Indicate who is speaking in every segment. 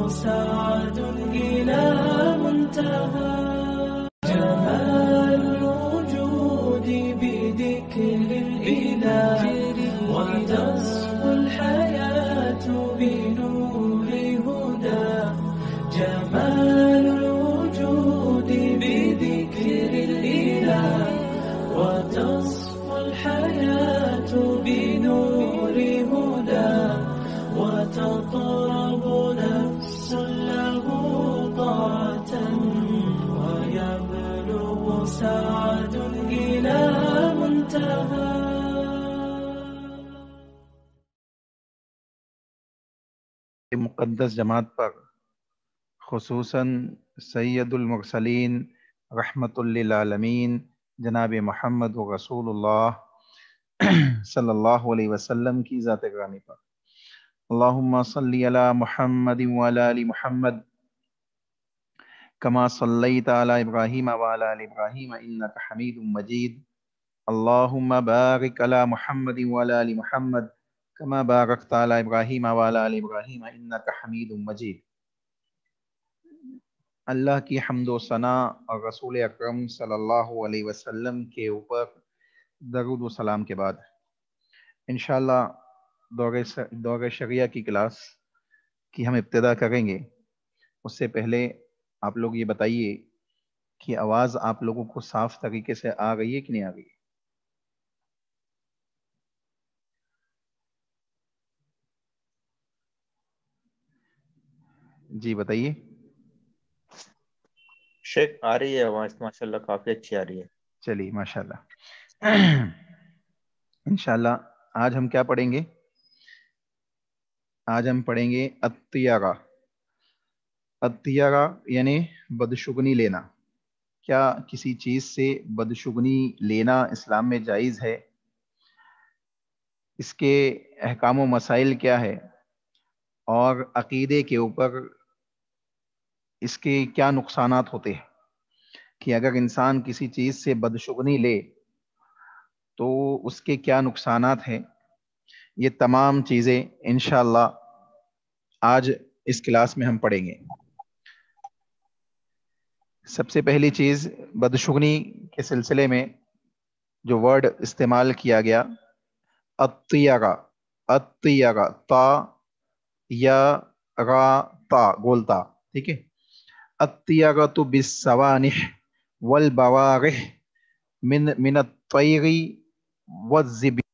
Speaker 1: سعد إلى منتهى جمال الوجود بذكر الإله وتصفو الحياة بنور هدى جمال الوجود بذكر الإله وتصفو الحياة بنور هدى وتطرب نفس له طاعة ويبلغ سعد إلى منتهى.
Speaker 2: مقدس جماعت پر خصوصاً سید المرسلین رحمت للعالمین جناب محمد رسول اللہ صلی اللہ علیہ وسلم کی ذات گرامی پر اللہم صلی علی محمد وعلی آل محمد کما صلیت علی ابراہیم وعلی آل ابراہیم انک حمید مجید اللہم بارک علی محمد وعلی آل محمد کما بارکت علی ابراہیم وعلی آل ابراہیم انک حمید مجید. اللہ کی حمد و ثنا اور رسول اکرم صلی اللہ علیہ وسلم کے اوپر درود و سلام کے بعد انشاءاللہ دور شریعہ کی کلاس کی ہم ابتدا کریں گے. اس سے پہلے آپ لوگ یہ بتائیے کہ آواز آپ لوگوں کو صاف طریقے سے آ رہی ہے کہ نہیں آ رہی ہے؟ جی بتائیے.
Speaker 3: شیخ آ رہی ہے آواز ماشاءاللہ کافی اچھی آ رہی ہے.
Speaker 2: چلیے ماشاءاللہ. انشاءاللہ آج ہم کیا پڑھیں گے؟ آج ہم پڑھیں گے الطیارہ. الطیارہ یعنی بدشگنی لینا. کیا کسی چیز سے بدشگنی لینا اسلام میں جائز ہے؟ اس کے احکام و مسائل کیا ہے؟ اور عقیدے کے اوپر اس کے کیا نقصانات ہوتے ہیں کہ اگر انسان کسی چیز سے بدشگنی لے تو اس کے کیا نقصانات ہیں؟ یہ تمام چیزیں انشاءاللہ آج اس کلاس میں ہم پڑھیں گے. سب سے پہلی چیز بدشگنی کے سلسلے میں جو ورڈ استعمال کیا گیا الطیارہ. الطیارہ تا یا را تا گولتا، ٹھیک ہے. الطیارۃ بالسوانح والبوارح من الطیر والذبیان.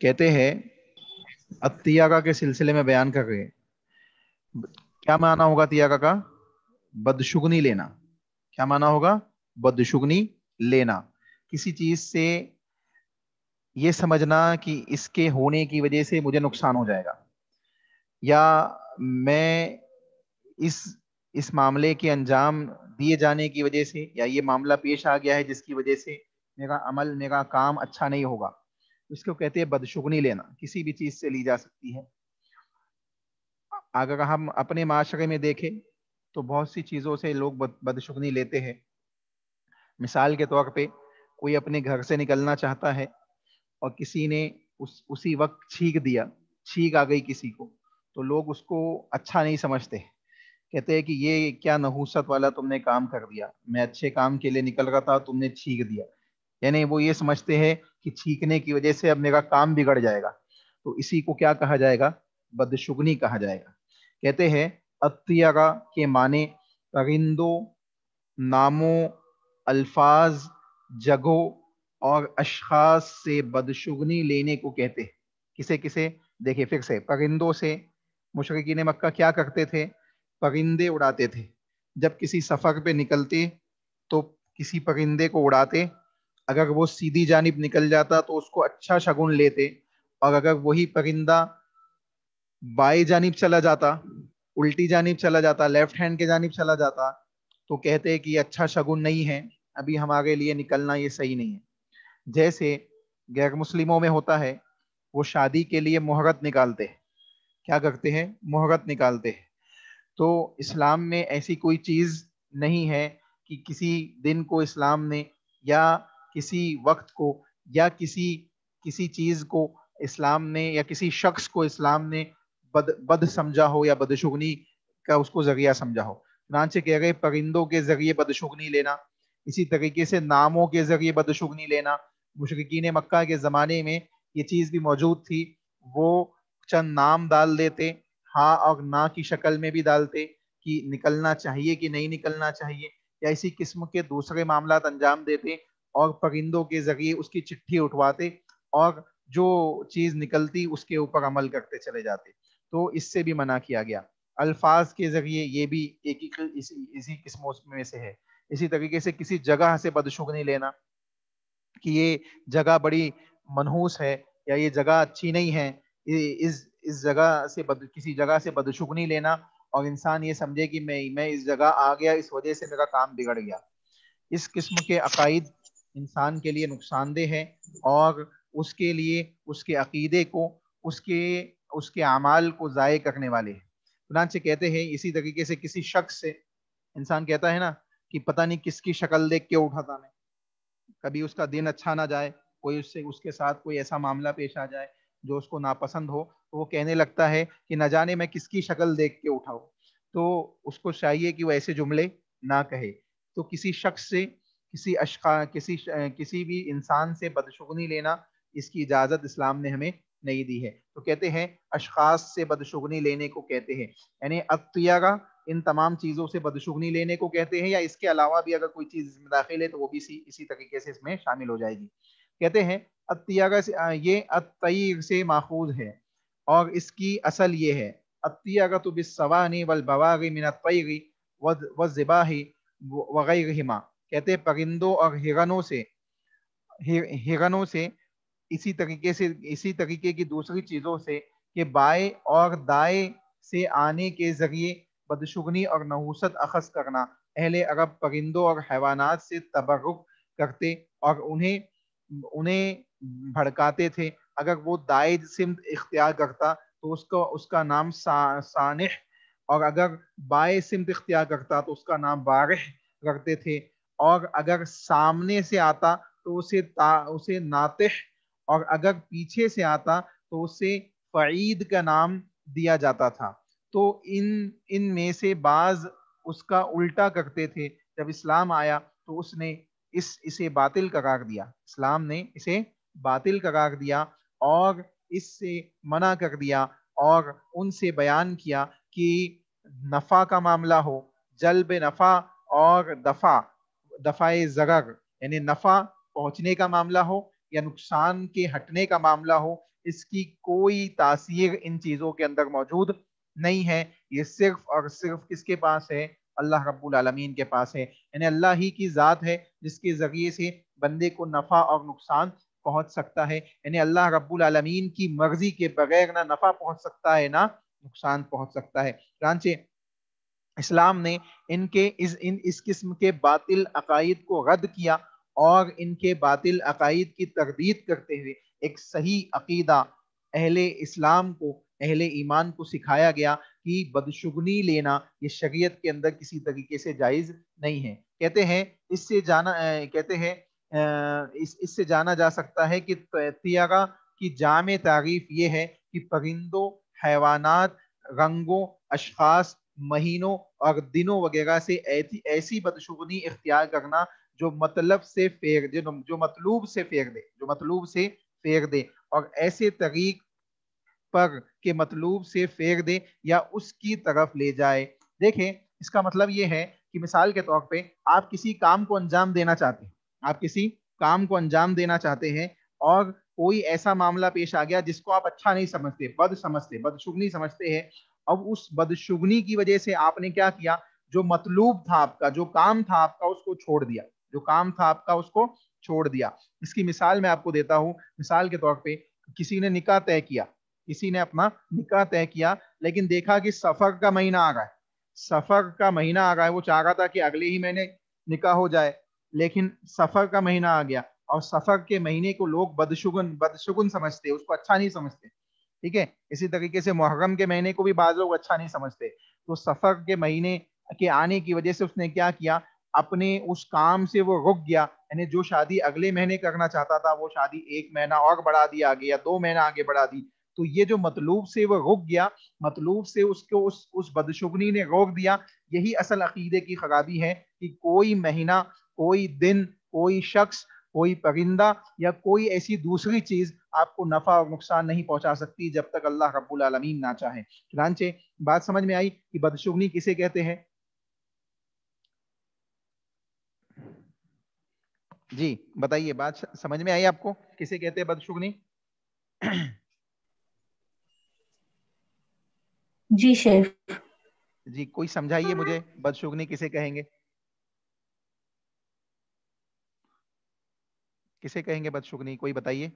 Speaker 2: کہتے ہیں الطیارہ کے سلسلے میں بیان کر رہے ہیں کیا معنی ہوگا طیارہ کا؟ بدشگنی لینا. کیا معنی ہوگا؟ بدشگنی لینا. کسی چیز سے یہ سمجھنا کہ اس کے ہونے کی وجہ سے مجھے نقصان ہو جائے گا، یا میں اس معاملے کے انجام دیے جانے کی وجہ سے، یا یہ معاملہ پیش آ گیا ہے جس کی وجہ سے میرا عمل میرا کام اچھا نہیں ہوگا. اس کو کہتے ہیں بدشگنی لینا. کسی بھی چیز سے لی جا سکتی ہے. اگر ہم اپنے معاشرے میں دیکھیں تو بہت سی چیزوں سے لوگ بدشگنی لیتے ہیں. مثال کے طور پہ کوئی اپنے گھر سے نکلنا چاہتا ہے اور کسی نے اسی وقت چھینک دیا، چھینک آ گئی کسی کو، تو لوگ اس کو اچھا نہیں سمجھتے. کہتے ہیں کہ یہ کیا نحوست والا تم نے کام کر دیا، میں اچھے کام کے لیے نکل رہا تھا تم نے چھینک دیا. یعنی وہ یہ سمجھتے ہیں کہ چھینکنے کی وجہ سے اب میرا کام بگڑ جائے گا. تو اسی کو کیا کہا جائے گا؟ بدشگنی کہا جائے گا. کہتے ہیں الطیارہ کے معنی پرندوں، ناموں، الفاظ، جگہوں اور اشخاص سے بدشگنی لینے کو کہتے ہیں. کسے دیکھیں پھر سے. پرندوں سے مشرکین مکہ کیا کرتے تھے؟ پرندے اڑاتے تھے. جب کسی سفر پہ نکلتے تو کسی پرندے کو اڑاتے. اگر وہ سیدھی جانب نکل جاتا تو اس کو اچھا شگن لیتے، اور اگر وہی پرندہ بائیں جانب چلا جاتا، الٹی جانب چلا جاتا، لیفٹ ہینڈ کے جانب چلا جاتا، تو کہتے کہ یہ اچھا شگن نہیں ہے، ابھی ہمارے لیے نکلنا یہ صحیح نہیں ہے. جیسے غیر مسلموں میں ہوتا ہے، وہ شادی کے لیے مہرت نکالتے ہیں. کیا کرتے ہیں؟ مہرت نکالتے ہیں. تو اسلام میں ایسی کوئی چیز نہیں ہے کہ کسی دن کو اسلام نے یا کسی وقت کو یا کسی چیز کو اسلام نے یا کسی شخص کو اسلام نے بد سمجھا ہو یا بدشگنی کا اس کو ذریعہ سمجھا ہو. چنانچہ کہہ گئے پرندوں کے ذریعے بدشگنی لینا، اسی طریقے سے ناموں کے ذریعے بدشگنی لینا. مشرکین مکہ کے زمانے میں یہ چیز بھی موجود تھی، وہ چند نام ڈال دیتے، ہاں اور نہ کی شکل میں بھی ڈالتے کہ نکلنا چاہیے کہ نہیں نکلنا چاہیے، یا اسی قسم کے دوسرے معاملات انجام دیتے اور پرندوں کے ذریعے اس کی چٹھی اٹھواتے اور جو چیز نکلتی اس کے اوپر عمل کرتے چلے جاتے. تو اس سے بھی منع کیا گیا. الفاظ کے ذریعے یہ بھی ایک ہی اسی قسموں میں سے ہے. اسی طریقے سے کسی جگہ سے بدشگنی لینا کہ یہ جگہ بڑی منحوس ہے یا یہ جگہ اچھی نہیں ہے، اس جگہ سے کسی جگہ سے بدشگنی لینا اور انسان یہ سمجھے کہ میں اس جگہ آ گیا اس وجہ سے میرا کام بگڑ گیا. اس قسم کے عقائد انسان کے لیے نقصان دہ ہے اور اس کے لیے اس کے عقیدے کو اس کے اعمال کو ضائع کرنے والے ہیں. چنانچہ کہتے ہیں اسی طریقے سے کسی شخص سے انسان کہتا ہے نا کہ پتہ نہیں کس کی شکل دیکھ کے اٹھا تھا میں، کبھی اس کا دن اچھا نہ جائے، کوئی اس کے ساتھ کوئی ایسا معاملہ پیش آ جائے جو اس کو ناپسند ہو تو وہ کہنے لگتا ہے کہ نہ جانے میں کس کی شکل دیکھ کے اٹھا ہوں. تو اس کو چاہیے کہ وہ ایسے جملے نہ کہے. تو کسی شخص سے کسی بھی انسان سے بدشگنی لینا اس کی اجازت اسلام نے ہمیں نہیں دی ہے. تو کہتے ہیں اشخاص سے بدشگنی لینے کو کہتے ہیں، یعنی الطیرہ ان تمام چیزوں سے بدشگنی لینے کو کہتے ہیں، یا اس کے علاوہ بھی اگر کوئی چیز اس میں داخل ہے تو وہ بھی اسی طریقے سے اس میں شامل ہو جائے گی. کہتے ہیں الطیرہ سے یہ الطیر سے ماخوذ ہے اور اس کی اصل یہ ہے الطیرہ بالصوانح والبواغ من الطیر والذباح وغیرہما. کہتے ہیں پرندوں اور ہرنوں سے اسی طریقے کی دوسری چیزوں سے کہ بائیں اور دائیں سے آنے کے ذریعے بدشگنی اور نحوست اخذ کرنا. اہل عرب پرندوں اور حیوانات سے تبرک کرتے اور انہیں بھڑکاتے تھے. اگر وہ دائیں سمت اختیار کرتا تو اس کا نام سانح، اور اگر بائیں سمت اختیار کرتا تو اس کا نام بارح رکھتے تھے، اور اگر سامنے سے آتا تو اسے ناطح، اور اگر پیچھے سے آتا تو اسے فعید کا نام دیا جاتا تھا. تو ان میں سے بعض اس کا الٹا کرتے تھے. جب اسلام آیا تو اس نے اسے باطل قرار دیا. اسلام نے اسے باطل قرار دیا اور اس سے منع کر دیا اور ان سے بیان کیا کہ نفع کا معاملہ ہو، جلب نفع اور دفع ضرر یعنی نفع پہنچنے کا معاملہ ہو یا نقصان کے ہٹنے کا معاملہ ہو، اس کی کوئی تاثیر ان چیزوں کے اندر موجود نہیں ہے. یہ صرف اور صرف کس کے پاس ہے؟ اللہ رب العالمین کے پاس ہے. یعنی اللہ ہی کی ذات ہے جس کے ذریعے سے بندے کو نفع اور نقصان پہنچ سکتا ہے. یعنی اللہ رب العالمین کی مرضی کے بغیر نہ نفع پہنچ سکتا ہے نہ نقصان پہنچ سکتا ہے. چنانچہ اسلام نے اس قسم کے باطل عقائد کو رد کیا اور ان کے باطل عقائد کی تردید کرتے ہوئے ایک صحیح عقیدہ اہل اسلام کو، اہل ایمان کو سکھایا گیا کہ بدشگنی لینا یہ شریعت کے اندر کسی طریقے سے جائز نہیں ہے. کہتے ہیں اس سے جانا جا سکتا ہے کہ طیرہ کی جامع تعریف یہ ہے کہ پرندوں، حیوانات، رنگوں، اشخاص، مہینوں اور دنوں وغیرہ سے ایسی بدشگنی اختیار کرنا جو مطلوب سے پھیر دے اور ایسے طریق پر کے مطلوب سے پھیر دے یا اس کی طرف لے جائے. دیکھیں اس کا مطلب یہ ہے کہ مثال کے طور پہ آپ کسی کام کو انجام دینا چاہتے ہیں اور کوئی ایسا معاملہ پیش آ گیا جس کو آپ اچھا نہیں سمجھتے، بدشگنی سمجھتے ہیں. اب اس بدشگنی کی وجہ سے آپ نے کیا کیا؟ جو مطلوب تھا آپ کا، جو کام تھا آپ کا، اس کو چھوڑ دیا. اس کی مثال میں آپ کو دیتا ہوں. مثال کے طور پہ کسی نے اپنا نکاح طے کیا لیکن دیکھا کہ سفر کا مہینہ آ رہا ہے. وہ چاہ رہا تھا کہ اگلے ہی مہینے نکاح ہو جائے، لیکن سفر کا مہینہ آ گیا اور سفر کے مہینے کو لوگ بدشگن سمجھتے، اس کو اچھا نہیں سمجھتے. ٹھیک ہے، اسی طریقے سے محرم کے مہینے کو بھی بعض لوگ اچھا نہیں سمجھتے. تو سفر کے مہینے کے آنے کی وجہ سے اس نے کیا کیا؟ اپنے اس کام سے وہ رک گیا، یعنی جو شادی اگلے مہینے کرنا چاہتا تھا وہ شادی 1 مہینہ اور بڑھا دی آگے یا 2 مہینہ آگے بڑھا دی، تو یہ جو مطلوب سے وہ رک گیا، مطلوب سے اس کو اس بدشگنی نے روک دیا. یہی اصل عقیدے کی خرابی ہے کہ کوئی مہینہ، کوئی دن، کوئی شخص، کوئی پرندہ یا کوئی ایسی دوسری چیز آپ کو نفع اور نقصان نہیں پہنچا سکتی جب تک اللہ رب العالمین نہ چاہے. چنانچہ بات سمجھ میں آئی کہ بدشگنی کسے کہتے ہیں؟ جی بتائیے، بات سمجھ میں آئی آپ کو؟ کسے کہتے ہیں بدشگنی؟
Speaker 4: جی شیخ.
Speaker 2: جی کوئی سمجھائیے مجھے، بدشگنی کسے کہیں گے؟ کسے کہیں گے بدشگنی؟ کوئی بتائیے.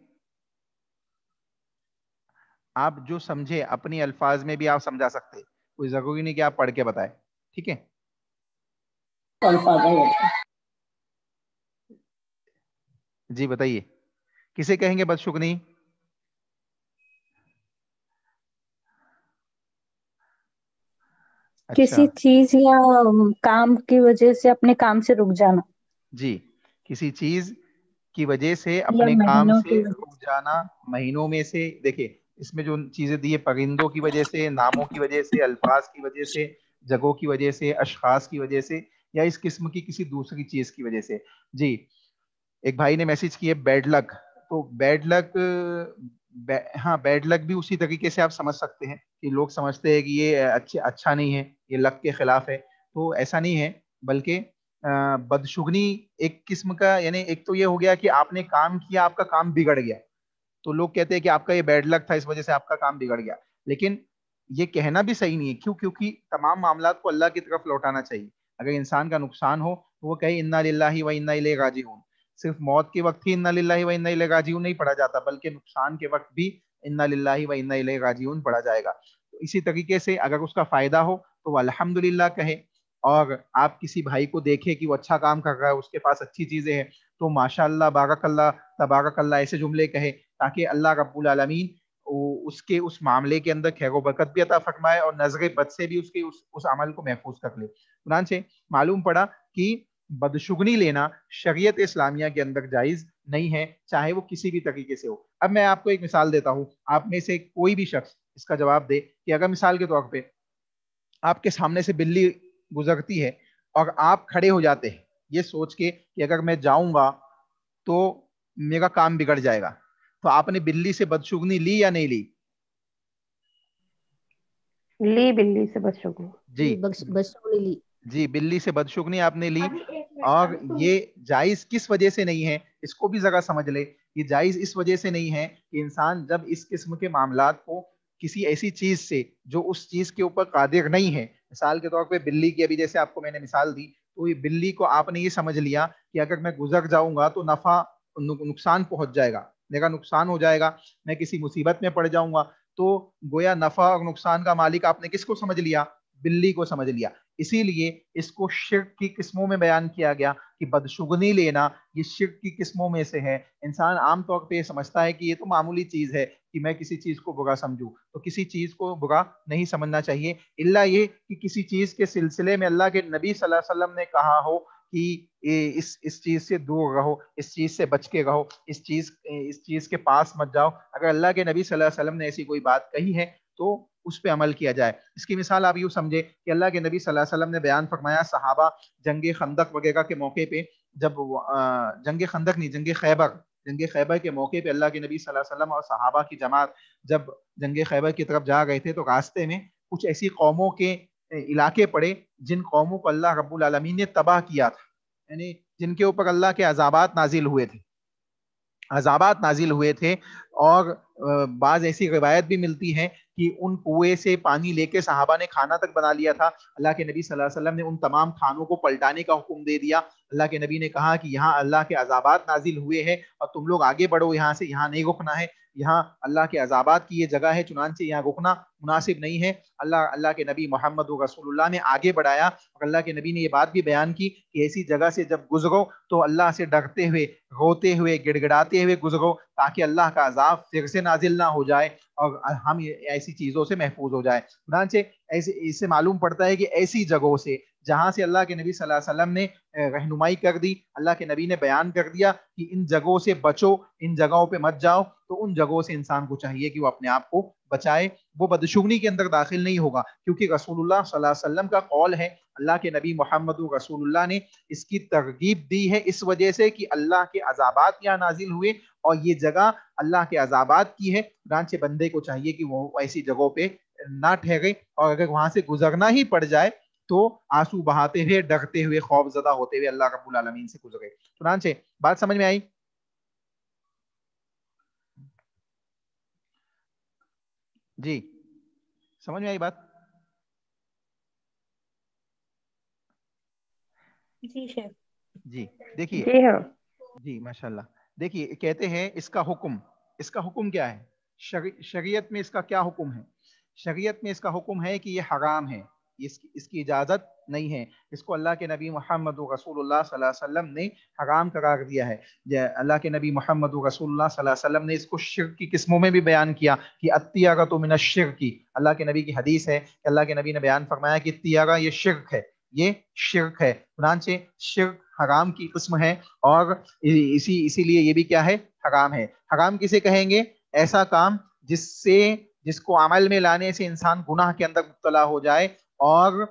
Speaker 2: آپ جو سمجھے اپنی الفاظ میں بھی آپ سمجھا سکتے، کوئی ضروری نہیں کہ آپ پڑھ کے بتائیں، ٹھیک ہے؟ جی بتائیے کسے کہیں گے بدشگنی؟
Speaker 4: کسی چیز یا کام کی وجہ سے اپنے کام سے رک جانا.
Speaker 2: جی کسی چیز کی وجہ سے
Speaker 4: یا
Speaker 2: اپنے کام
Speaker 4: مہینوں
Speaker 2: سے
Speaker 4: کی وجہ
Speaker 2: رک جانا. مہینوں میں سے دیکھیں اس میں جو چیزیں دی ہے، پرندوں کی وجہ سے، ناموں کی وجہ سے، الفاظ کی وجہ سے، جگہوں کی وجہ سے، اشخاص کی وجہ سے، یا اس قسم کی کسی دوسری چیز کی وجہ سے. جی ایک بھائی نے میسج کی ہے بیڈ لک، تو بیڈ لک، ہاں بیڈ لک بھی اسی طریقے سے آپ سمجھ سکتے ہیں کہ لوگ سمجھتے ہیں کہ یہ اچھا نہیں ہے، یہ لک کے خلاف ہے. تو ایسا نہیں ہے، بلکہ بدشگنی ایک قسم کا، یعنی ایک تو یہ ہو گیا کہ آپ نے کام کیا، آپ کا کام بگڑ گیا، تو لوگ کہتے ہیں کہ آپ کا یہ بیڈ لک تھا، اس وجہ سے آپ کا کام بگڑ گیا. لیکن یہ کہنا بھی صحیح نہیں ہے. کیوں؟ کیونکہ تمام معاملات کو اللہ کی طرف لوٹانا چاہیے. اگر انسان کا نقصان ہو تو وہ کہے انا للہ و انا الیہ راجعون. صرف موت کے وقت ہی انا للہ و انا الیہ راجعون نہیں پڑھا جاتا، بلکہ نقصان کے وقت بھی انا للہ و انا الیہ راجعون پڑھا جائے گا. تو اسی طریقے سے اگر اس کا فائدہ ہو تو وہ الحمدللہ کہے، اور آپ کسی بھائی کو دیکھیں کہ وہ اچھا کام کر رہا ہے، اس کے پاس اچھی چیزیں ہیں، تو ماشاء اللہ، بارک اللہ، تبارک اللہ ایسے جملے کہے، تاکہ اللہ رب العالمین اس کے اس معاملے کے اندر خیر و برکت بھی عطا فرمائے اور نظر بد سے بھی اس عمل کو محفوظ کر لے. چنانچہ معلوم پڑا کہ بدشگنی لینا شریعت اسلامیہ کے اندر جائز نہیں ہے، چاہے وہ کسی بھی طریقے سے ہو. اب میں آپ کو ایک مثال دیتا ہوں، آپ میں سے کوئی بھی شخص اس کا جواب دے کہ اگر مثال کے طور پہ آپ کے سامنے سے بلی گزرتی ہے اور آپ کھڑے ہو جاتے ہیں یہ سوچ کے کہ اگر میں جاؤں گا تو میرا کام بگڑ جائے گا، تو آپ نے بلی سے بدشگنی لی یا نہیں لی؟
Speaker 4: لی، بلی سے بدشگنی.
Speaker 2: جی
Speaker 4: بدشگنی لی.
Speaker 2: جی بلی سے بدشگنی آپ نے لی. اور یہ جائز کس وجہ سے نہیں ہے اس کو بھی ذرا سمجھ لے. یہ جائز اس وجہ سے نہیں ہے کہ انسان جب اس قسم کے معاملات کو کسی ایسی چیز سے جو اس چیز کے اوپر قادر نہیں ہے، مثال کے طور پہ بلی کی، ابھی جیسے آپ کو میں نے مثال دی، تو یہ بلی کو آپ نے یہ سمجھ لیا کہ اگر میں گزر جاؤں گا تو نقصان پہنچ جائے گا، میرا نقصان ہو جائے گا، میں کسی مصیبت میں پڑ جاؤں گا. تو گویا نفع اور نقصان کا مالک آپ نے کس کو سمجھ لیا؟ بلی کو سمجھ لیا. اسی لیے اس کو شرک کی قسموں میں بیان کیا گیا کہ بدشگنی لینا یہ شرک کی قسموں میں سے ہے. انسان عام طور پہ یہ سمجھتا ہے کہ یہ تو معمولی چیز ہے کہ میں کسی چیز کو برا سمجھوں، تو کسی چیز کو برا نہیں سمجھنا چاہیے، الا یہ کہ کسی چیز کے سلسلے میں اللہ کے نبی صلی اللہ علیہ وسلم نے کہا ہو کہ اس چیز سے دور رہو، اس چیز سے بچ کے رہو، اس چیز کے پاس مت جاؤ. اگر اللہ کے نبی صلی اللہ علیہ وسلم نے ایسی کوئی بات کہی ہے تو اس پہ عمل کیا جائے. اس کی مثال آپ یوں سمجھے کہ اللہ کے نبی صلی اللہ علیہ وسلم نے بیان فرمایا، صحابہ جنگ خندق وغیرہ کے موقع پہ، جب جنگ خندق نہیں، جنگ خیبر کے موقع پہ اللہ کے نبی صلی اللہ علیہ وسلم اور صحابہ کی جماعت جب جنگ خیبر کی طرف جا گئے تھے تو راستے میں کچھ ایسی قوموں کے علاقے پڑے جن قوموں کو اللہ رب العالمین نے تباہ کیا تھا، یعنی جن کے اوپر اللہ کے عذابات نازل ہوئے تھے. اور بعض ایسی روایت بھی ملتی ہے کہ ان کنویں سے پانی لے کے صحابہ نے کھانا تک بنا لیا تھا. اللہ کے نبی صلی اللہ علیہ وسلم نے ان تمام کھانوں کو پلٹانے کا حکم دے دیا. اللہ کے نبی نے کہا کہ یہاں اللہ کے عذابات نازل ہوئے ہیں اور تم لوگ آگے بڑھو، یہاں سے، یہاں نہیں رکنا ہے، یہاں اللہ کے عذابات کی یہ جگہ ہے، چنانچہ یہاں رکنا مناسب نہیں ہے. اللہ کے نبی محمد رسول اللہ نے آگے بڑھایا اور اللہ کے نبی نے یہ بات بھی بیان کی کہ ایسی جگہ سے جب گزرو تو اللہ سے ڈرتے ہوئے، روتے ہوئے، گڑ گڑاتے ہوئے گزرو، تاکہ اللہ کا عذاب پھر سے نازل نہ ہو جائے اور ہم ایسی چیزوں سے محفوظ ہو جائے. چنانچہ اس سے معلوم پڑتا ہے کہ ایسی جگہوں سے جہاں سے اللہ کے نبی صلی اللہ علیہ وسلم نے رہنمائی کر دی, اللہ کے نبی نے بیان کر دیا کہ ان جگہوں سے بچو, ان جگہوں پہ مت جاؤ, تو ان جگہوں سے انسان کو چاہیے کہ وہ اپنے آپ کو بچائے, وہ بدشگنی کے اندر داخل نہیں ہوگا, کیونکہ رسول اللہ صلی اللہ علیہ وسلم کا قول ہے, اللہ کے نبی محمد رسول اللہ نے اس کی ترغیب دی ہے اس وجہ سے کہ اللہ کے عذابات یہاں نازل ہوئے اور یہ جگہ اللہ کے عذابات کی ہے. چنانچہ بندے کو چاہیے کہ وہ ایسی جگہوں پہ نہ ٹھہرے, اور اگر وہاں سے گزرنا ہی پڑ جائے تو آنسو بہاتے ہوئے, ڈرتے ہوئے, خوف زدہ ہوتے ہوئے اللہ رب العالمین سے گزرے. چنانچہ بات سمجھ میں آئی؟ جی سمجھ میں آئی بات؟
Speaker 4: جی شیخ.
Speaker 2: جی دیکھیے,
Speaker 4: جی ہاں.
Speaker 2: جی ماشاءاللہ. دیکھیے کہتے ہیں اس کا حکم کیا ہے, شریعت میں اس کا کیا حکم ہے؟ شریعت میں اس کا حکم ہے کہ یہ حرام ہے, اس کی اجازت نہیں ہے, اس کو اللہ کے نبی محمد رسول اللہ صلی اللہ علیہ وسلم نے حرام قرار دیا ہے. اللہ کے نبی محمد رسول اللہ صلی اللہ علیہ وسلم نے اس کو شرک کی قسموں میں بھی بیان کیا کہ الطیرۃ من الشرک. اللہ کے نبی کی حدیث ہے کہ اللہ کے نبی نے بیان فرمایا کہ طیرہ یہ شرک ہے, یہ شرک ہے. چنانچہ شرک حرام کی قسم ہے, اور اسی لیے یہ بھی کیا ہے, حرام ہے. حرام کسے کہیں گے؟ ایسا کام جس کو عمل میں لانے سے انسان گناہ کے اندر مبتلا ہو جائے اور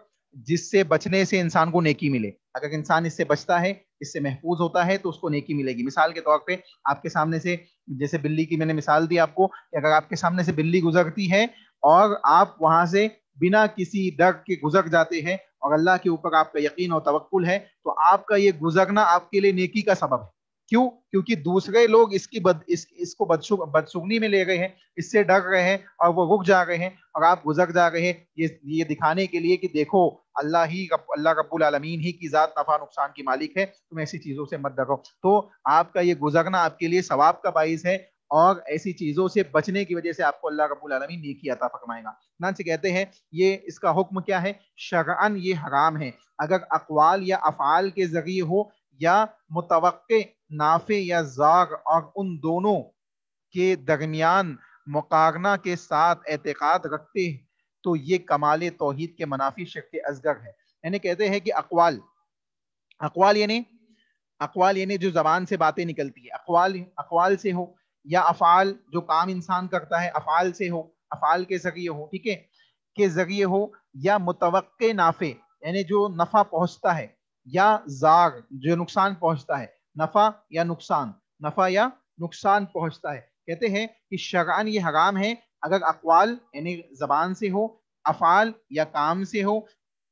Speaker 2: جس سے بچنے سے انسان کو نیکی ملے. اگر انسان اس سے بچتا ہے, اس سے محفوظ ہوتا ہے, تو اس کو نیکی ملے گی. مثال کے طور پہ آپ کے سامنے سے, جیسے بلی کی میں نے مثال دی آپ کو, کہ اگر آپ کے سامنے سے بلی گزرتی ہے اور آپ وہاں سے بنا کسی ڈر کے گزر جاتے ہیں اور اللہ کے اوپر آپ کا یقین اور توکل ہے, تو آپ کا یہ گزرنا آپ کے لیے نیکی کا سبب ہے. کیوں؟ کیونکہ دوسرے لوگ اس کو بدشگنی میں لے گئے ہیں, اس سے ڈر رہے ہیں اور وہ رک جا رہے ہیں, اور آپ گزر جا رہے ہیں یہ دکھانے کے لیے کہ دیکھو اللہ رب العالمین ہی کی ذات نفع نقصان کی مالک ہے, تم ایسی چیزوں سے مت ڈرو. تو آپ کا یہ گزرنا آپ کے لیے ثواب کا باعث ہے, اور ایسی چیزوں سے بچنے کی وجہ سے آپ کو اللہ رب العالمین نیکی عطا فرمائے گا. چنانچہ کہتے ہیں یہ اس کا حکم کیا ہے؟ شرعاً یہ حرام ہے, اگر اقوال یا افعال کے ذریعے ہو یا متوقع نافع یا ضار, اور ان دونوں کے درمیان مقارنہ کے ساتھ اعتقاد رکھتے ہیں, تو یہ کمال توحید کے منافی شرک اصغر ہے. یعنی کہتے ہیں کہ اقوال یعنی جو زبان سے باتیں نکلتی ہے, اقوال سے ہو, یا افعال جو کام انسان کرتا ہے افعال سے ہو, افعال کے ذریعے ہو, ٹھیک ہے, کے ذریعے ہو, یا متوقع نافع یعنی جو نفع پہنچتا ہے, یا ضار جو نقصان پہنچتا ہے, نفع یا نقصان پہنچتا ہے. کہتے ہیں کہ شرعاً یہ حرام ہے اگر اقوال یعنی زبان سے ہو, افعال یا کام سے ہو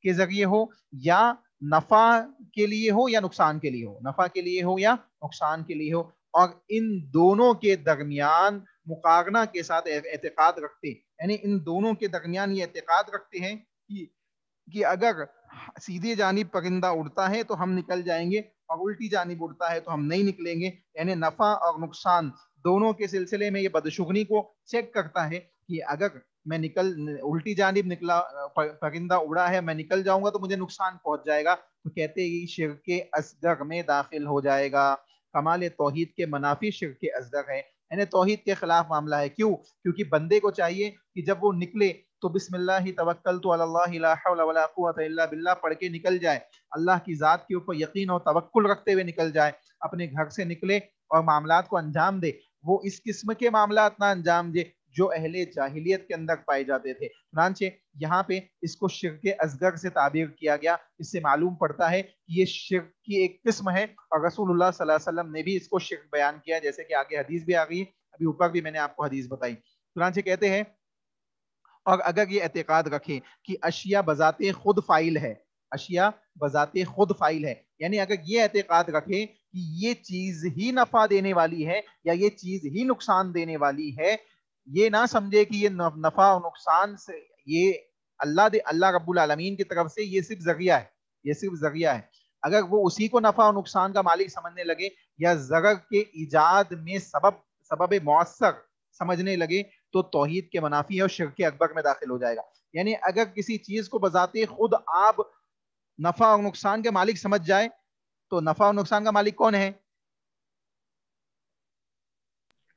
Speaker 2: کے ذریعے ہو, یا نفع کے لیے ہو یا نقصان کے لیے ہو, نفع کے لیے ہو یا نقصان کے لیے ہو, اور ان دونوں کے درمیان مقارنہ کے ساتھ اعتقاد رکھتے, یعنی ان دونوں کے درمیان یہ اعتقاد رکھتے ہیں کہ اگر سیدھی جانب پرندہ اڑتا ہے تو ہم نکل جائیں گے, اور الٹی جانب اڑتا ہے تو ہم نہیں نکلیں گے. یعنی نفع اور نقصان دونوں کے سلسلے میں یہ بدشگنی کو چیک کرتا ہے کہ اگر میں الٹی جانب نکلا, پرندہ اڑا ہے, میں نکل جاؤں گا تو مجھے نقصان پہنچ جائے گا, تو کہتے ہیں یہ شرک اصغر میں داخل ہو جائے گا, کمال توحید کے منافی شرک اصغر ہے, یعنی توحید کے خلاف معاملہ ہے. کیوں؟ کیونکہ بندے کو چاہیے کہ جب وہ نکلے تو بسم اللہ توکلت علی اللہ لا حول ولا قوت الا باللہ پڑھ کے نکل جائے, اللہ کی ذات کے اوپر یقین اور توکل رکھتے ہوئے نکل جائے, اپنے گھر سے نکلے اور معاملات کو انجام دے. وہ اس قسم کے معاملات نہ انجام دے جو اہل جاہلیت کے اندر پائے جاتے تھے. چنانچہ یہاں پہ اس کو شرک اصغر سے تعبیر کیا گیا. اس سے معلوم پڑتا ہے کہ یہ شرک کی ایک قسم ہے, اور رسول اللہ صلی اللہ علیہ وسلم نے بھی اس کو شرک بیان کیا, جیسے کہ آگے حدیث بھی آ گئی ہے, ابھی اوپر بھی میں نے آپ کو حدیث بتائی. چنانچہ کہتے ہیں اور اگر یہ اعتقاد رکھیں کہ اشیاء بذات خود فاعل ہے, اشیاء بذات خود فاعل ہے, یعنی اگر یہ اعتقاد رکھیں کہ یہ چیز ہی نفع دینے والی ہے یا یہ چیز ہی نقصان دینے والی ہے, یہ نہ سمجھے کہ یہ نفع اور نقصان سے یہ اللہ رب العالمین کی طرف سے یہ صرف ذریعہ ہے, یہ صرف ذریعہ ہے. اگر وہ اسی کو نفع اور نقصان کا مالک سمجھنے لگے یا ضرر کے ایجاد میں سبب مؤثر سمجھنے لگے تو توحید کے منافی اور شرک اکبر میں داخل ہو جائے گا. یعنی اگر کسی چیز کو بذات خود آپ نفع اور نقصان کے مالک سمجھ جائے تو نفع اور نقصان کا مالک کون ہے؟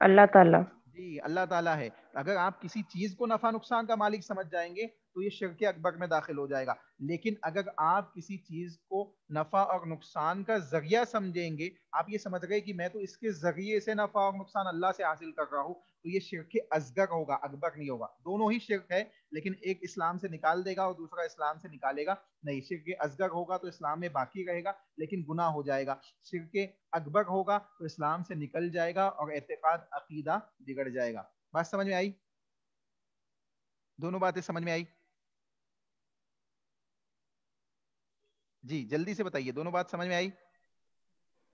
Speaker 4: اللہ تعالیٰ.
Speaker 2: جی اللہ تعالیٰ ہے. اگر آپ کسی چیز کو نفع نقصان کا مالک سمجھ جائیں گے تو یہ شرک اکبر میں داخل ہو جائے گا. لیکن اگر آپ کسی چیز کو نفع اور نقصان کا ذریعہ سمجھیں گے, آپ یہ سمجھ گئے کہ میں تو اس کے ذریعے سے نفع اور نقصان اللہ سے حاصل کر رہا ہوں, تو یہ شرک اصغر ہوگا, اکبر نہیں ہوگا. دونوں ہی شرک ہے, لیکن ایک اسلام سے نکال دے گا اور دوسرا اسلام سے نکالے گا نہیں. شرک اصغر ہوگا تو اسلام میں باقی رہے گا لیکن گناہ ہو جائے گا. شرک اکبر ہوگا تو اسلام سے نکل جائے گا اور اعتقاد عقیدہ بگڑ جائے گا. بات سمجھ میں آئی؟ دونوں باتیں سمجھ میں آئی؟ جی جلدی سے بتائیے, دونوں بات سمجھ میں آئی؟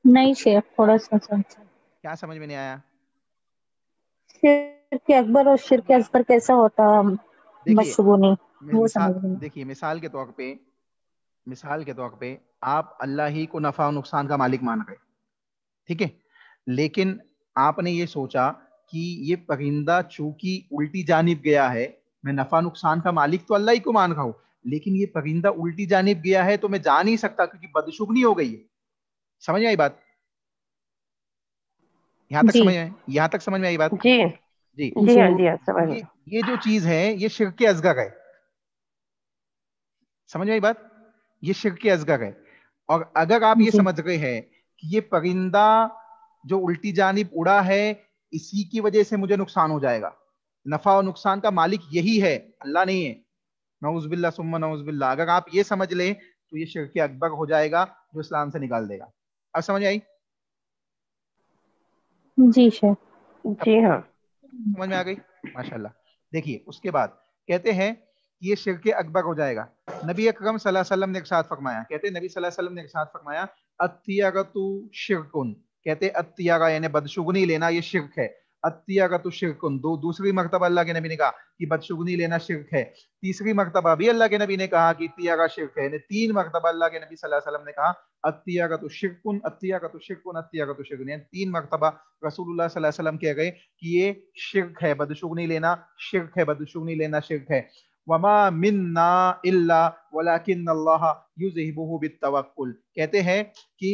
Speaker 4: نہیں شیخ, تھوڑا سا سمجھا.
Speaker 2: کیا سمجھ میں نہیں آیا؟
Speaker 4: شرک اکبر اور شرک اصغر کیسا ہوتا
Speaker 2: دیکھیے
Speaker 4: بدشگونی, وہ سمجھ نہیں.
Speaker 2: دیکھیے مثال کے طور پہ آپ اللہ ہی کو نفع و نقصان کا مالک مان گئے, ٹھیک ہے, لیکن آپ نے یہ سوچا کہ یہ پرندہ چونکہ الٹی جانب گیا ہے, میں نفع نقصان کا مالک تو اللہ ہی کو مان رہا ہوں, لیکن یہ پرندہ الٹی جانب گیا ہے تو میں جا نہیں سکتا کیونکہ بدشگنی ہو گئی ہے. سمجھ میں آئی بات؟ یہاں تک سمجھ میں آئی بات؟
Speaker 5: جی
Speaker 2: جی
Speaker 5: جی ہاں
Speaker 2: تو
Speaker 5: جی ہاں سمجھ میں.
Speaker 2: یہ جو چیز ہے یہ شرک اصغر ہے. سمجھ میں آئی بات؟ یہ شرک اصغر ہے. اور اگر آپ یہ
Speaker 4: جی
Speaker 2: سمجھ گئے ہیں کہ یہ پرندہ جو الٹی جانب اڑا ہے اسی کی وجہ سے مجھے نقصان ہو جائے گا, نفع و نقصان کا مالک یہی ہے, اللہ نہیں ہے, نعوذ باللہ ثم نعوذ باللہ, اگر آپ یہ سمجھ لیں تو یہ شرک اکبر ہو جائے گا جو اسلام سے نکال دے گا. اب سمجھ آئی؟
Speaker 4: جی شیخ.
Speaker 5: جی ہاں
Speaker 2: سمجھ میں آ گئی؟ ماشاءاللہ. دیکھیے اس کے بعد کہتے ہیں کہ یہ شرک اکبر ہو جائے گا. نبی اکرم صلی اللہ علیہ وسلم نے ارشاد فرمایا, کہتے ہیں نبی صلی اللہ علیہ وسلم نے ارشاد فرمایا الطیرۃ شرکن, کہتے الطیرہ یعنی بدشگنی لینا یہ شرک ہے. الطیرۃ شرکن, دوسری مرتبہ اللہ کے نبی نے کہا کہ بدشگنی لینا شرک ہے. تیسری مرتبہ بھی اللہ کے نبی نے کہا کہ طیرہ شرک ہے, یعنی 3 مرتبہ اللہ کے نبی صلی اللہ علیہ وسلم نے کہا الطیرۃ شرکن الطیرۃ شرکن الطیرۃ شرکن, یعنی 3 مرتبہ رسول اللہ صلی اللہ علیہ وسلم کہہ گئے کہ یہ شرک ہے, بدشگنی لینا شرک ہے, بدشگنی لینا شرک ہے. وما منا الا ولکن اللہ یذہبہ بالتوکل, کہتے ہیں کہ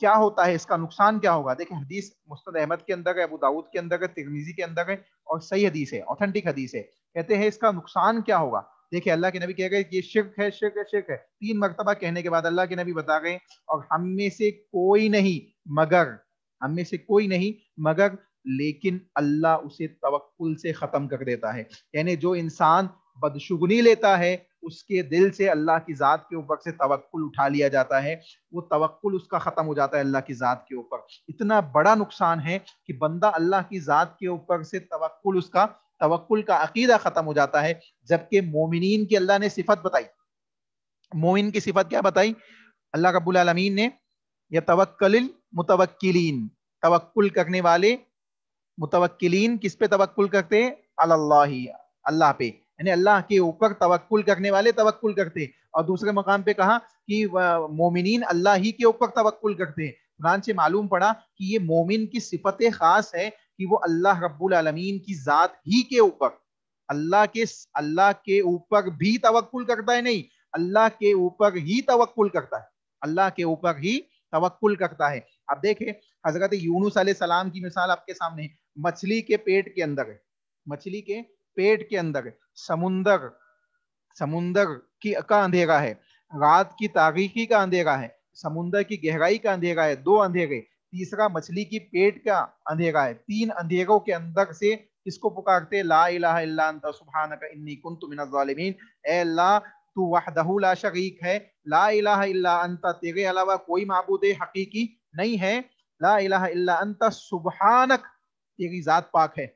Speaker 2: کیا ہوتا ہے, اس کا نقصان کیا ہوگا. دیکھیں حدیث مسند احمد کے اندر ہے, ابو داؤد کے اندر ہے, ترمذی کے اندر ہے, اور صحیح حدیث ہے, اوتھینٹک حدیث ہے. کہتے ہیں اس کا نقصان کیا ہوگا. دیکھیں اللہ کے نبی کہہ گئے کہ یہ شرک ہے شرک ہے شرک ہے, 3 مرتبہ کہنے کے بعد اللہ کے نبی بتا گئے اور ہم میں سے کوئی نہیں مگر لیکن اللہ اسے توکل سے ختم کر دیتا ہے. یعنی جو انسان بدشگنی لیتا ہے اس کے دل سے اللہ کی ذات کے اوپر سے توکل اٹھا لیا جاتا ہے, وہ توکل اس کا ختم ہو جاتا ہے اللہ کی ذات کے اوپر. اتنا بڑا نقصان ہے کہ بندہ اللہ کی ذات کے اوپر سے توکل کا عقیدہ ختم ہو جاتا ہے. جبکہ مومنین کی اللہ نے صفت بتائی, مومن کی صفت کیا بتائی اللہ رب العالمین نے, یتوکل المتوکلین, توکل کرنے والے متوکلین کس پہ توکل کرتے ہیں, اللہ پہ, یعنی اللہ کے اوپر توکل کرنے والے توکل کرتے. اور دوسرے مقام پہ کہا کہ مومنین اللہ ہی کے اوپر توکل کرتے ہیں. قرآن سے معلوم پڑا کہ یہ مومن کی صفت خاص ہے کہ وہ اللہ رب العالمین کی ذات ہی کے اوپر, اللہ کے اوپر بھی توکل کرتا ہے, نہیں اللہ کے اوپر ہی توکل کرتا ہے, اللہ کے اوپر ہی توکل کرتا ہے. اب دیکھیں حضرت یونس علیہ السلام کی مثال آپ کے سامنے, مچھلی کے پیٹ کے اندر ہے, مچھلی کے پیٹ کے اندر ہے, سمندر کا اندھیرا ہے, رات کی تاریکی کا اندھیرا ہے, سمندر کی گہرائی کا اندھیرا ہے, 2 اندھیرے, تیسرا مچھلی کی پیٹ کا اندھیرا ہے. 3 اندھیروں کے اندر سے کس کو پکارتے, لا الہ الا انت سبحانک انی کنت من الظالمین, اے اللہ تو وحدہ لا شریک ہے, لا الہ الا انت تیرے علاوہ کوئی معبود حقیقی نہیں ہے, لا الہ الا انت سبحانک تیری ذات پاک ہے,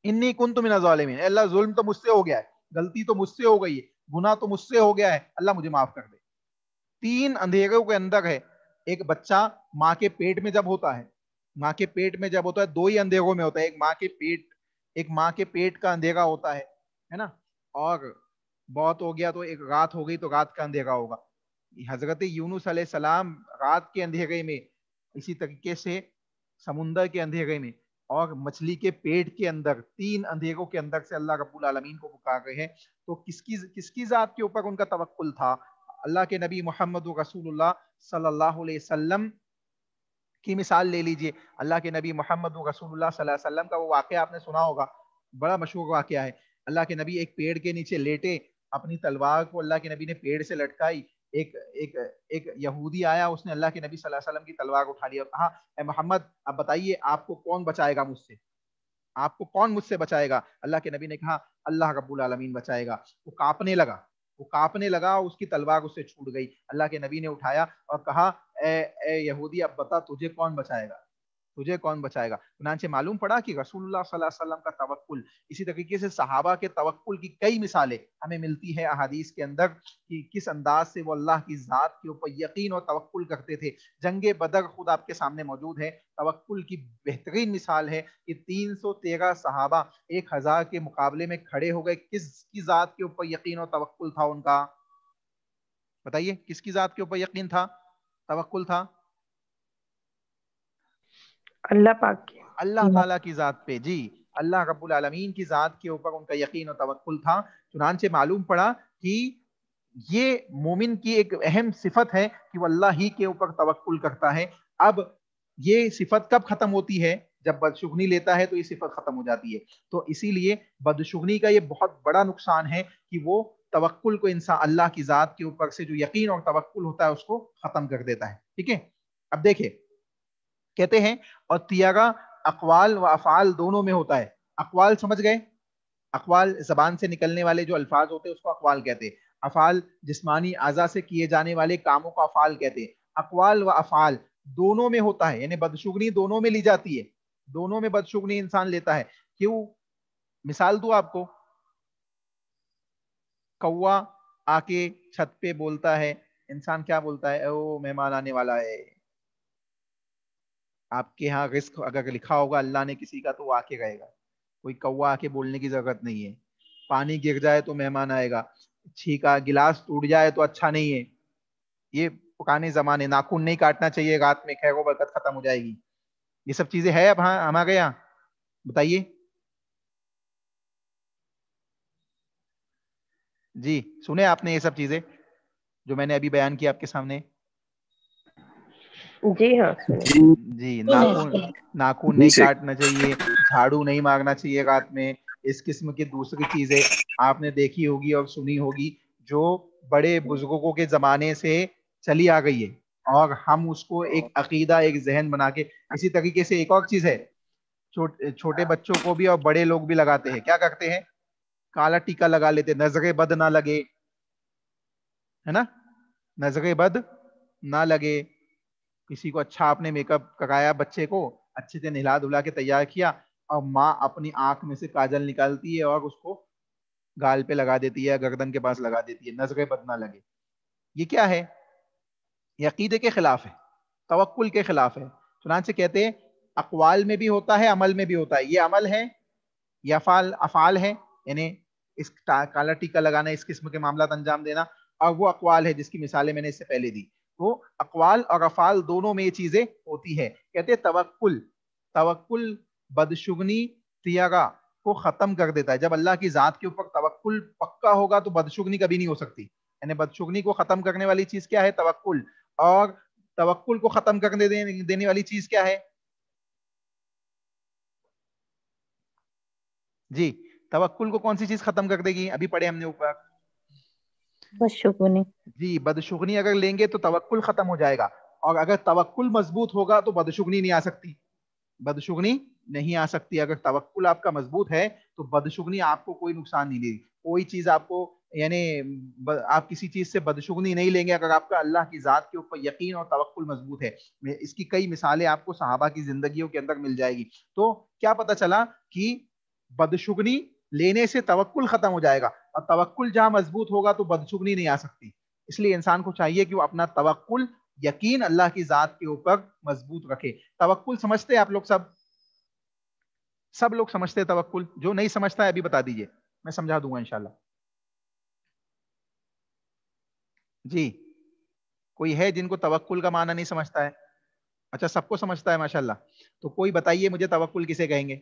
Speaker 2: انی کنت من الظالمین, اے اللہ ظلم تو مجھ سے ہو گیا ہے, غلطی تو مجھ سے ہو گئی ہے, گناہ تو مجھ سے ہو گیا ہے, اللہ مجھے معاف کر دے. 3 اندھیروں کے اندر ہے. ایک بچہ ماں کے پیٹ میں جب ہوتا ہے, 2 ہی اندھیروں میں ہوتا ہے, ایک ماں کے پیٹ کا اندھیرا ہوتا ہے نا, اور بہت ہو گیا تو ایک رات ہو گئی تو رات کا اندھیرا ہوگا. حضرت یونس علیہ السلام رات کے اندھیرے میں, اسی طریقے سے سمندر کے اندھیرے میں اور مچھلی کے پیٹ کے اندر, 3 اندھیروں کے اندر سے اللہ رب العالمین کو پکار رہے ہیں. تو کس کی ذات کے اوپر ان کا توکل تھا, اللہ کے نبی محمد رسول اللہ صلی اللہ علیہ وسلم کی مثال لے لیجئے. اللہ کے نبی محمد رسول اللہ صلی اللہ علیہ وسلم کا وہ واقعہ آپ نے سنا ہوگا, بڑا مشہور واقعہ ہے. اللہ کے نبی ایک پیڑ کے نیچے لیٹے, اپنی تلوار کو اللہ کے نبی نے پیڑ سے لٹکائی. ایک یہودی آیا, اس نے اللہ کے نبی صلی اللہ علیہ وسلم کی تلوار اٹھا لیا اور کہا اے محمد اب بتائیے آپ کو کون بچائے گا مجھ سے, آپ کو کون مجھ سے بچائے گا؟ اللہ کے نبی نے کہا اللہ رب العالمین بچائے گا. وہ کانپنے لگا, اس کی تلوار اس سے چھوٹ گئی. اللہ کے نبی نے اٹھایا اور کہا اے یہودی اب بتا تجھے کون بچائے گا, تجھے کون بچائے گا؟ چنانچہ معلوم پڑا کہ رسول اللہ صلی اللہ علیہ وسلم کا توکل, اسی طریقے سے صحابہ کے توکل کی کئی مثالیں ہمیں ملتی ہے احادیث کے اندر کہ کس انداز سے وہ اللہ کی ذات کے اوپر یقین اور توکل کرتے تھے. جنگ بدر خود آپ کے سامنے موجود ہے, توکل کی بہترین مثال ہے کہ 313 صحابہ 1000 کے مقابلے میں کھڑے ہو گئے. کس کی ذات کے اوپر یقین اور توکل تھا ان کا؟ بتائیے کس کی ذات کے اوپر یقین تھا, توکل تھا؟
Speaker 5: اللہ پاک کی,
Speaker 2: اللہ تعالیٰ کی ذات پہ. جی, اللہ رب العالمین کی ذات کے اوپر ان کا یقین و توکل تھا. چنانچہ معلوم پڑا کہ یہ مومن کی ایک اہم صفت ہے کہ وہ اللہ ہی کے اوپر توکل کرتا ہے. اب یہ صفت کب ختم ہوتی ہے؟ جب بدشگنی لیتا ہے تو یہ صفت ختم ہو جاتی ہے. تو اسی لیے بدشگنی کا یہ بہت بڑا نقصان ہے کہ وہ توکل کو انسان اللہ کی ذات کے اوپر سے جو یقین اور توکل ہوتا ہے اس کو ختم کر دیتا ہے. ٹھیک ہے, اب دیکھیں کہتے ہیں اور تیاگا اقوال و افعال دونوں میں ہوتا ہے. اقوال سمجھ گئے, اقوال زبان سے نکلنے والے جو الفاظ ہوتے ہیں اس کو اقوال کہتے ہیں. افعال جسمانی اعضاء سے کیے جانے والے کاموں کو افعال کہتے ہیں. اقوال و افعال دونوں میں ہوتا ہے, یعنی بدشگنی دونوں میں لی جاتی ہے, دونوں میں بدشگنی انسان لیتا ہے. کیوں؟ مثال دوں آپ کو, کوا آ کے چھت پہ بولتا ہے, انسان کیا بولتا ہے؟ او مہمان آنے والا ہے. آپ کے ہاں رزق اگر لکھا ہوگا اللہ نے کسی کا تو وہ آ کے رہے گا, کوئی کوا آ کے بولنے کی ضرورت نہیں ہے. پانی گر جائے تو مہمان آئے گا, چھینکا گلاس ٹوٹ جائے تو اچھا نہیں ہے. یہ پرانے زمانے, ناخن نہیں کاٹنا چاہیے رات میں, خیر و برکت ختم ہو جائے گی. یہ سب چیزیں ہے اب ہمارے یہاں؟ بتائیے. جی سنے آپ نے یہ سب چیزیں جو میں نے ابھی بیان کی آپ کے سامنے؟
Speaker 5: جی ہاں
Speaker 2: جی, ناخن نہیں کاٹنا چاہیے, جھاڑو نہیں مارنا چاہیے رات میں, اس قسم کی دوسری چیزیں آپ نے دیکھی ہوگی اور سنی ہوگی جو بڑے بزرگوں کے زمانے سے چلی آ گئی ہے اور ہم اس کو ایک عقیدہ, ایک ذہن بنا کے. اسی طریقے سے ایک اور چیز ہے, چھوٹے بچوں کو بھی اور بڑے لوگ بھی لگاتے ہیں. کیا کرتے ہیں؟ کالا ٹیکا لگا لیتے, نظر بد نہ لگے, ہے نا, نظر بد نہ لگے. کسی کو اچھا آپ نے میک اپ کرایا, بچے کو اچھے سے نہلا دھلا کے تیار کیا, اور ماں اپنی آنکھ میں سے کاجل نکالتی ہے اور اس کو گال پہ لگا دیتی ہے, گردن کے پاس لگا دیتی ہے, نظر بد نہ لگے. یہ کیا ہے؟ یہ عقیدے کے خلاف ہے, توکل کے خلاف ہے. چنانچہ کہتے ہیں اقوال میں بھی ہوتا ہے, عمل میں بھی ہوتا ہے. یہ عمل ہے, یہ افعال ہے, یعنی اس کالا ٹیکا لگانا, اس قسم کے معاملات انجام دینا, اور وہ اقوال ہے جس کی مثالیں میں نے اس سے پہلے دی. وہ اقوال اور افعال دونوں میں یہ چیزیں ہوتی ہے. کہتے توکل بدشگنی تیاگا کو ختم کر دیتا ہے. جب اللہ کی ذات کے اوپر توکل پکا ہوگا تو بدشگنی کبھی نہیں ہو سکتی. یعنی بدشگنی کو ختم کرنے والی چیز کیا ہے؟ توکل. اور توکل کو ختم کرنے دینے والی چیز کیا ہے؟ جی, توکل کو کون سی چیز ختم کر دے گی؟ ابھی پڑھے ہم نے اوپر,
Speaker 4: بدشگنی.
Speaker 2: جی, بدشگنی اگر لیں گے تو توکل ختم ہو جائے گا, اور اگر توکل مضبوط ہوگا تو بدشگنی نہیں آ سکتی. بدشگنی نہیں آ سکتی. اگر توکل آپ کا مضبوط ہے تو بدشگنی آپ کو کوئی نقصان نہیں دے گی. کوئی چیز آپ کو, یعنی آپ کسی چیز سے بدشگنی نہیں لیں گے اگر آپ کا اللہ کی ذات کے اوپر یقین اور توکل مضبوط ہے. اس کی کئی مثالیں آپ کو صحابہ کی زندگیوں کے اندر مل جائے گی. تو کیا پتہ چلا کہ بدشگنی لینے سے توکل ختم ہو جائے گا, اور توکل جہاں مضبوط ہوگا تو بدشگنی نہیں آ سکتی. اس لیے انسان کو چاہیے کہ وہ اپنا توکل, یقین اللہ کی ذات کے اوپر مضبوط رکھے. توکل سمجھتے ہیں آپ لوگ؟ سب لوگ سمجھتے ہیں توکل؟ جو نہیں سمجھتا ہے ابھی بتا دیجئے, میں سمجھا دوں گا انشاءاللہ. جی, کوئی ہے جن کو توکل کا معنی نہیں سمجھتا ہے؟ اچھا, سب کو سمجھتا ہے ماشاءاللہ. تو کوئی بتائیے مجھے توکل کسے کہیں گے؟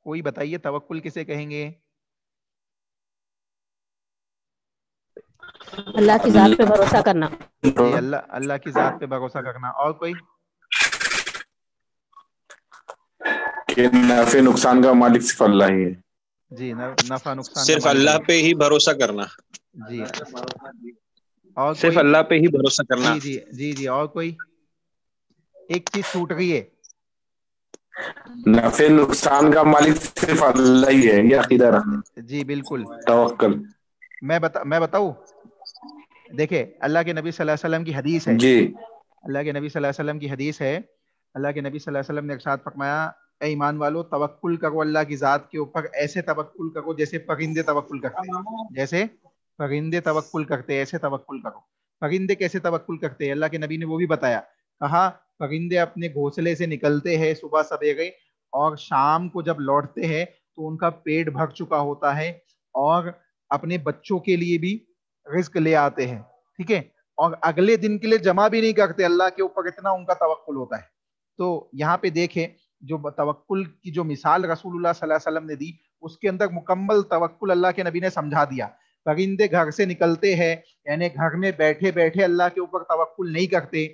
Speaker 2: کوئی بتائیے توکل کسے کہیں گے؟
Speaker 6: اللہ کی ذات پہ بھروسہ کرنا.
Speaker 2: جی, اللہ کی ذات پہ بھروسہ کرنا. اور کوئی؟
Speaker 6: کہ نفع نقصان کا مالک صرف اللہ ہی ہے.
Speaker 2: جی نفع نقصان
Speaker 7: صرف
Speaker 2: کا مالک
Speaker 7: اللہ پہ ہی بھروسہ کرنا.
Speaker 2: جی اور
Speaker 7: صرف
Speaker 2: کوئی
Speaker 7: اللہ پہ ہی بھروسہ کرنا.
Speaker 2: جی اور کوئی ایک چیز چھوٹ گئی ہے.
Speaker 6: نفع نقصان کا مالک صرف اللہ ہی ہے، یہ عقیدہ رکھنا.
Speaker 2: جی بالکل.
Speaker 6: توکل.
Speaker 2: میں بتاؤں، دیکھیں اللہ کے نبی صلی اللہ علیہ وسلم کی حدیث ہے.
Speaker 6: جی
Speaker 2: اللہ کے نبی صلی اللہ علیہ وسلم کی حدیث ہے. اللہ کے نبی صلی اللہ علیہ وسلم نے ارشاد فرمایا، اے ایمان والو توکل کرو اللہ کی ذات کے اوپر، ایسے توکل کرو جیسے پرندے توکل کرتے ہیں. جیسے پرندے توکل کرتے ایسے توکل کرو. پرندے کیسے توکل کرتے ہیں اللہ کے نبی نے وہ بھی بتایا. کہا پرندے اپنے گھونسلے سے نکلتے ہیں صبح سویرے، اور شام کو جب لوٹتے ہیں تو ان کا پیٹ بھر چکا ہوتا ہے، اور اپنے بچوں کے لیے بھی رزق لے آتے ہیں. ٹھیک ہے، اور اگلے دن کے لیے جمع بھی نہیں کرتے. اللہ کے اوپر اتنا ان کا توکل ہوتا ہے. تو یہاں پہ دیکھیں جو توکل کی جو مثال رسول اللہ صلی اللہ علیہ وسلم نے دی، اس کے اندر مکمل توکل اللہ کے نبی نے سمجھا دیا. پرندے گھر سے نکلتے ہیں، یعنی گھر میں بیٹھے بیٹھے اللہ کے اوپر توکل نہیں کرتے.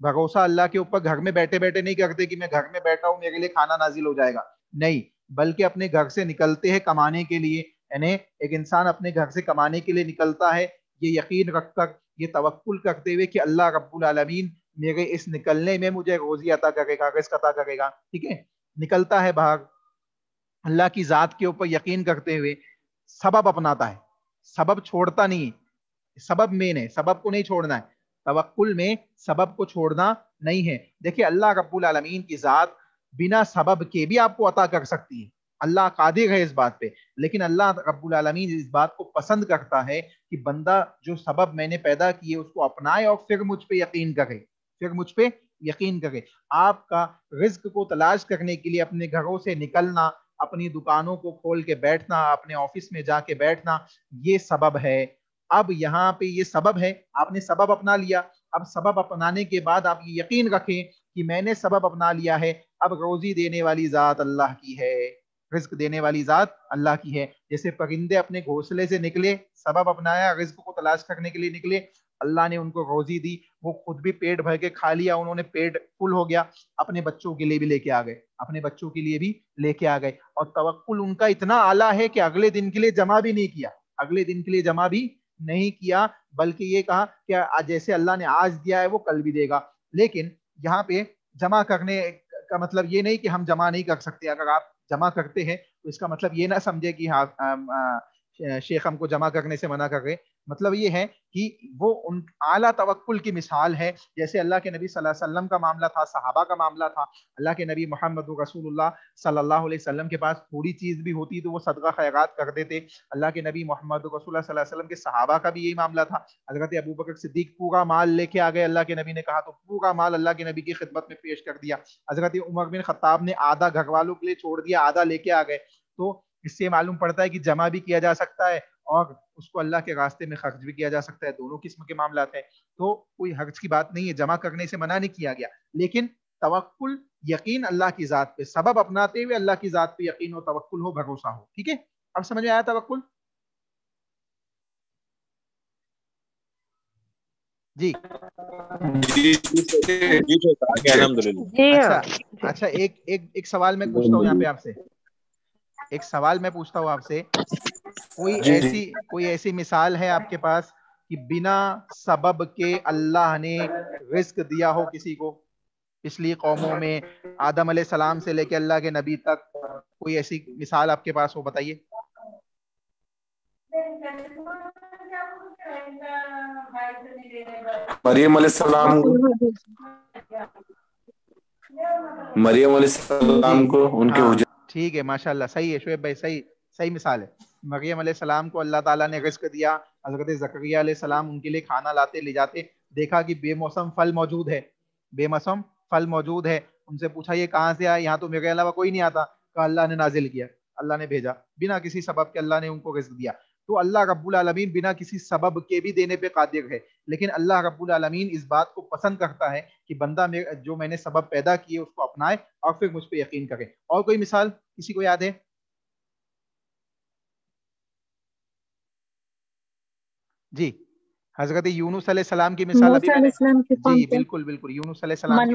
Speaker 2: بھروسہ اللہ کے اوپر گھر میں بیٹھے بیٹھے نہیں کرتے کہ میں گھر میں بیٹھا ہوں میرے لیے کھانا نازل ہو جائے گا. نہیں، بلکہ اپنے گھر سے نکلتے ہیں کمانے کے لیے. یعنی ایک انسان اپنے گھر سے کمانے کے لیے نکلتا ہے یہ یقین رکھ کر، یہ توکل کرتے ہوئے کہ اللہ رب العالمین میرے اس نکلنے میں مجھے روزی عطا کرے گا، رزق عطا کرے گا. ٹھیک ہے، نکلتا ہے باہر اللہ کی ذات کے اوپر یقین کرتے ہوئے، سبب اپناتا ہے، سبب چھوڑتا نہیں. سبب مین ہے، سبب کو نہیں چھوڑنا ہے. توکل میں سبب کو چھوڑنا نہیں ہے. دیکھیں اللہ رب العالمین کی ذات بنا سبب کے بھی آپ کو عطا کر سکتی ہے. اللہ قادر ہے اس بات پہ، لیکن اللہ رب العالمین اس بات کو پسند کرتا ہے کہ بندہ جو سبب میں نے پیدا کیے اس کو اپنائے اور پھر مجھ پہ یقین کرے، پھر مجھ پہ یقین کرے. آپ کا رزق کو تلاش کرنے کے لیے اپنے گھروں سے نکلنا، اپنی دکانوں کو کھول کے بیٹھنا، اپنے آفس میں جا کے بیٹھنا، یہ سبب ہے. اب یہاں پہ یہ سبب ہے، آپ نے سبب اپنا لیا. اب سبب اپنانے کے بعد آپ یہ یقین رکھیں کہ میں نے سبب اپنا لیا ہے، اب روزی دینے والی ذات اللہ کی ہے، رزق دینے والی ذات اللہ کی ہے. جیسے پرندے اپنے گھونسلے سے نکلے، سبب اپنایا، رزق کو تلاش کرنے کے لیے نکلے، اللہ نے ان کو روزی دی، وہ خود بھی پیٹ بھر کے کھا لیا، انہوں نے پیٹ فل ہو گیا، اپنے بچوں کے لیے بھی لے کے آ گئے، اپنے بچوں کے لیے بھی لے کے آ گئے. اور توکل ان کا اتنا اعلیٰ ہے کہ اگلے دن کے لیے جمع بھی نہیں کیا، اگلے دن کے لیے جمع بھی نہیں کیا، بلکہ یہ کہا کہ جیسے اللہ نے آج دیا ہے وہ کل بھی دے گا. لیکن یہاں پہ جمع کرنے کا مطلب یہ نہیں کہ ہم جمع نہیں کر سکتے. اگر آپ جمع کرتے ہیں تو اس کا مطلب یہ نہ سمجھے کہ شیخ ہم کو جمع کرنے سے منع کر رہے. مطلب یہ ہے کہ وہ ان اعلیٰ توکل کی مثال ہے. جیسے اللہ کے نبی صلی اللہ علیہ وسلم کا معاملہ تھا، صحابہ کا معاملہ تھا. اللہ کے نبی محمد رسول اللہ صلی اللہ علیہ وسلم کے پاس تھوڑی چیز بھی ہوتی تو وہ صدقہ خیرات کر دیتے. اللہ کے نبی محمد رسول اللہ صلی اللہ علیہ وسلم کے صحابہ کا بھی یہی معاملہ تھا. حضرت ابوبکر صدیق پورا مال لے کے آ گئے، اللہ کے نبی نے کہا تو پورا مال اللہ کے نبی کی خدمت میں پیش کر دیا. حضرت عمر بن خطاب نے آدھا گھر والوں کے لیے چھوڑ دیا، آدھا لے کے آ گئے. تو اس سے معلوم پڑتا ہے کہ جمع بھی کیا جا سکتا ہے اور اس کو اللہ کے راستے میں خرچ بھی کیا جا سکتا ہے. دونوں قسم کے معاملات ہیں. تو کوئی حرج کی بات نہیں ہے، جمع کرنے سے منع نہیں کیا گیا. لیکن توکل یقین اللہ کی ذات پہ، سبب اپناتے ہوئے اللہ کی ذات پہ یقین ہو، توکل ہو، بھروسہ ہو. ٹھیک ہے، اب سمجھ میں آیا توکل؟ جی اچھا ایک سوال میں پوچھتا ہوں یہاں پہ آپ سے، ایک سوال میں پوچھتا ہوں آپ سے، کوئی ایسی مثال ہے آپ کے پاس کہ بنا سبب کے اللہ نے رزق دیا ہو کسی کو؟ پچھلی قوموں میں آدم علیہ السلام سے لے کے اللہ کے نبی تک کوئی ایسی مثال آپ کے پاس ہو، بتائیے.
Speaker 6: مریم علیہ السلام کو ان کے
Speaker 2: ٹھیک ہے، ماشاء اللہ، صحیح ہے شعیب بھائی، صحیح مثال ہے. مریم علیہ السلام کو اللہ تعالیٰ نے رزق دیا. حضرت زکریا علیہ السلام ان کے لیے کھانا لاتے لے جاتے، دیکھا کہ بے موسم پھل موجود ہے، بے موسم پھل موجود ہے. ان سے پوچھا یہ کہاں سے آیا؟ یہاں تو میرے علاوہ کوئی نہیں آتا. کہا اللہ نے نازل کیا، اللہ نے بھیجا، بنا کسی سبب کے اللہ نے ان کو رزق دیا. تو اللہ رب العالمین بنا کسی سبب کے بھی دینے پہ قادر ہے. لیکن اللہ رب العالمین اس بات کو پسند کرتا ہے کہ بندہ جو میں نے سبب پیدا کیے اس کو اپنائے اور پھر مجھ پہ یقین کرے. اور کوئی مثال کسی کو یاد ہے؟ جی حضرت یونس علیہ السلام کی مثال ابھی میں نے، جی بالکل یونس علیہ السلام کی